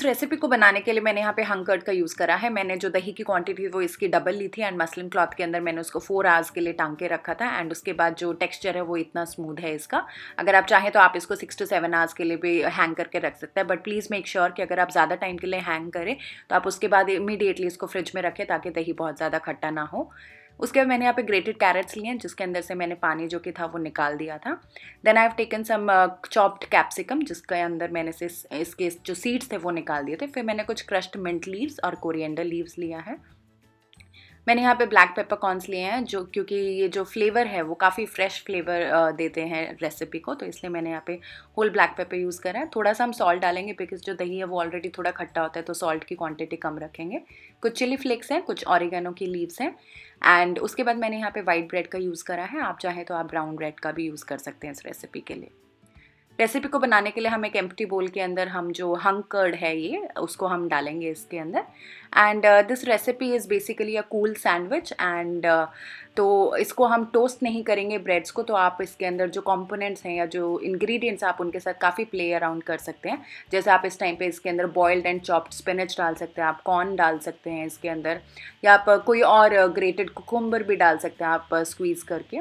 इस रेसिपी को बनाने के लिए मैंने यहाँ पे हंग कर्ड का यूज़ करा है। मैंने जो दही की क्वांटिटी वो इसकी डबल ली थी एंड मसलिन क्लॉथ के अंदर मैंने उसको 4 आवर्स के लिए टांग के रखा था एंड उसके बाद जो टेक्सचर है वो इतना स्मूथ है इसका। अगर आप चाहें तो आप इसको 6 to 7 आवर्स के लिए भी हैंग करके रख सकते हैं, बट प्लीज़ मेक श्योर कि अगर आप ज़्यादा टाइम के लिए हैंग करें तो आप उसके बाद इमीडिएटली इसको फ्रिज में रखें ताकि दही बहुत ज़्यादा खट्टा ना हो। उसके बाद मैंने यहाँ पे ग्रेटेड कैरेट्स लिए हैं जिसके अंदर से मैंने पानी जो कि था वो निकाल दिया था। Then I have taken some chopped capsicum जिसके अंदर मैंने से इसके जो सीड्स थे वो निकाल दिए थे। फिर मैंने कुछ क्रश्ड मिंट लीव्स और कोरिएंडर लीव्स लिया है। मैंने यहाँ पे ब्लैक पेपरकॉर्न्स लिए हैं जो क्योंकि ये जो फ्लेवर है वो काफ़ी फ्रेश फ्लेवर देते हैं रेसिपी को, तो इसलिए मैंने यहाँ पे होल ब्लैक पेपर यूज़ करा है। थोड़ा सा हम सॉल्ट डालेंगे बिकॉज जो दही है वो ऑलरेडी थोड़ा खट्टा होता है, तो सॉल्ट की क्वांटिटी कम रखेंगे। कुछ चिली फ्लेक्स हैं, कुछ ऑरिगेनो की लीव्स हैं एंड उसके बाद मैंने यहाँ पे वाइट ब्रेड का यूज़ करा है। आप चाहें तो आप ब्राउन ब्रेड का भी यूज़ कर सकते हैं इस रेसिपी के लिए। रेसिपी को बनाने के लिए हम एक एम्प्टी बोल के अंदर हम जो हंग कर्ड है ये उसको हम डालेंगे इसके अंदर and this recipe is basically a cool sandwich and तो इसको हम टोस्ट नहीं करेंगे ब्रेड्स को, तो आप इसके अंदर जो कंपोनेंट्स हैं या जो इंग्रेडिएंट्स आप उनके साथ काफ़ी प्ले अराउंड कर सकते हैं। जैसे आप इस टाइम पे इसके अंदर बॉइल्ड एंड चॉप्ड स्पिनच डाल सकते हैं, आप कॉर्न डाल सकते हैं इसके अंदर, या आप कोई और ग्रेटेड कुकुम्बर भी डाल सकते हैं आप स्क्वीज़ करके।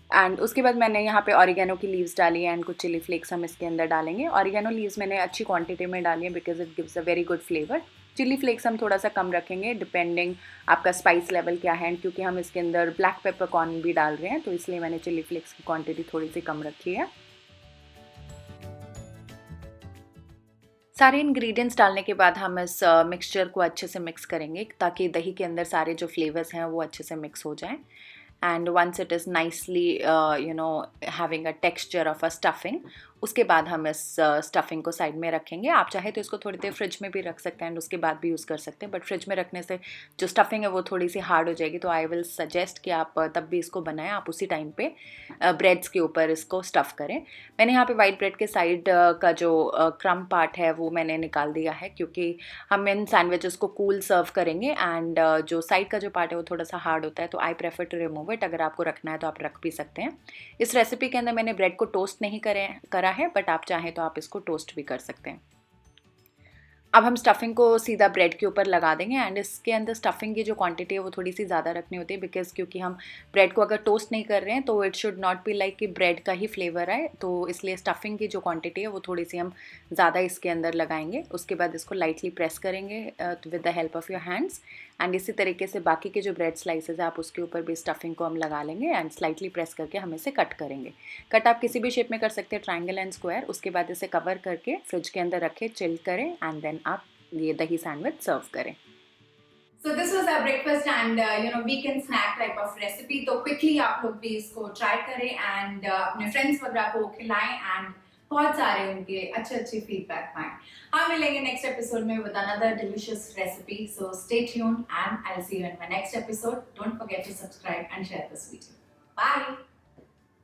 एंड उसके बाद मैंने यहाँ पे ऑरिगेनो की लीव्स डाली है एंड कुछ चिली फ्लेक्स हम इसके अंदर डालेंगे। ऑरिगेनो लीव्स मैंने अच्छी क्वांटिटी में डाली है because it gives a very good flavour. Chilli flakes हम थोड़ा सा कम रखेंगे डिपेंडिंग आपका स्पाइस लेवल क्या है, एंड क्योंकि हम इसके अंदर ब्लैक पेपर कॉर्न भी डाल रहे हैं तो इसलिए मैंने चिली फ्लेक्स की क्वांटिटी थोड़ी सी कम रखी है। सारे इंग्रेडिएंट्स डालने के बाद हम इस मिक्सचर को अच्छे से मिक्स करेंगे ताकि दही के अंदर सारे जो फ्लेवर्स हैं वो अच्छे से मिक्स हो जाएं। And once it is nicely having a texture of a stuffing, उसके बाद हम इस स्टफिंग को साइड में रखेंगे। आप चाहे तो इसको थोड़ी देर फ्रिज में भी रख सकते हैं एंड उसके बाद भी यूज़ कर सकते हैं, बट फ्रिज में रखने से जो स्टफिंग है वो थोड़ी सी हार्ड हो जाएगी, तो आई विल सजेस्ट कि आप तब भी इसको बनाएं, आप उसी टाइम पे ब्रेड्स के ऊपर इसको स्टफ़ करें। मैंने यहाँ पे वाइट ब्रेड के साइड का जो क्रम पार्ट है वो मैंने निकाल दिया है क्योंकि हम इन सैंडविचेस को कूल सर्व करेंगे एंड जो साइड का जो पार्ट है वो थोड़ा सा हार्ड होता है, तो I prefer to remove it. अगर आपको रखना है तो आप रख भी सकते हैं। इस रेसिपी के अंदर मैंने ब्रेड को टोस्ट नहीं करा है, बट आप चाहें तो आप इसको टोस्ट भी कर सकते हैं। अब हम स्टफिंग को सीधा ब्रेड के ऊपर लगा देंगे एंड इसके अंदर स्टफिंग की जो क्वांटिटी है वो थोड़ी सी ज़्यादा रखनी होती है बिकॉज क्योंकि हम ब्रेड को अगर टोस्ट नहीं कर रहे हैं तो it should not be like कि ब्रेड का ही फ्लेवर आए, तो इसलिए स्टफिंग की जो क्वांटिटी है वो थोड़ी सी हम ज़्यादा इसके अंदर लगाएंगे। उसके बाद इसको लाइटली प्रेस करेंगे with the help of your hands and इसी तरीके से बाकी के जो ब्रेड स्लाइसेस है आप उसके ऊपर भी स्टफिंग को हम लगा लेंगे एंड स्लाइटली प्रेस करके हम इसे कट करेंगे। कट आप किसी भी शेप में कर सकते हैं, ट्रायंगल एंड स्क्वायर। उसके बाद इसे कवर करके फ्रिज के अंदर रखें, चिल करें एंड देन आप ये दही सैंडविच सर्व करें। So this was our breakfast and weekend snack type of recipe. तो quickly आप लोग भी इसको try करें and अपने friends वगैरह को खिलाएं and बहुत सारे उनके अच्छे feedback पाएं। हम मिलेंगे next episode में with another delicious recipe. So stay tuned and I'll see you in my next episode. Don't forget to subscribe and share this video. Bye.